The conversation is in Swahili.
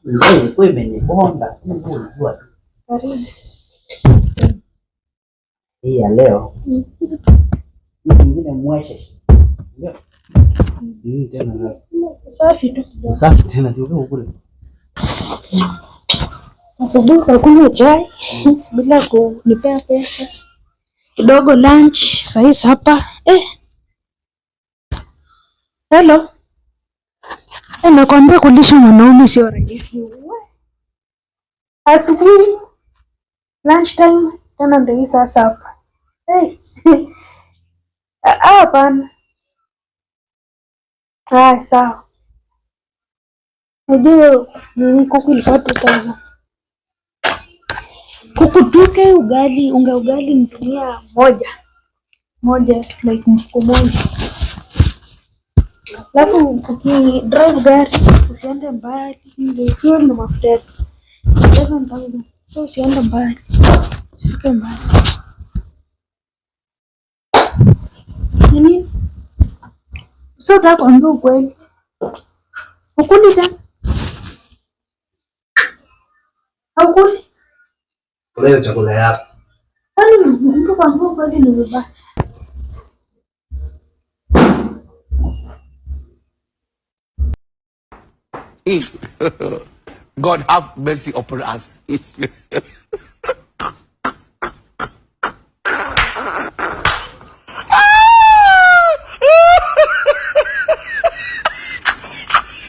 ilikuwa imenibonda Mungu unajua tu. Karibu. Hii ya leo. Hii nyingine mweshe. Ndio. Tena Safi tu. safi tena sio kule. Asubuhi kakunywa chai bila kunipea pesa. Kidogo lunch, sasa hapa. Hello. Nakwambia kulisha mwanaume sio rahisi. Asubuhi lunch time tena ndio sasa hapa. Hapana. Sawa. Ndio ni kuku ilikuwa 2000. Kuku tuke ugali, unga ugali nitumia moja like mfuko moja. Alafu ukidrive gari usiende mbali, ndio fuel na mafuta 11,000. So usiende mbali. Usifike mbali. Nini? So takwambia ukweli. Ukuli tena? Haukuli? Leo chakula yako. Kwani mtu kwambia ukweli ni vibaya? God have mercy upon us.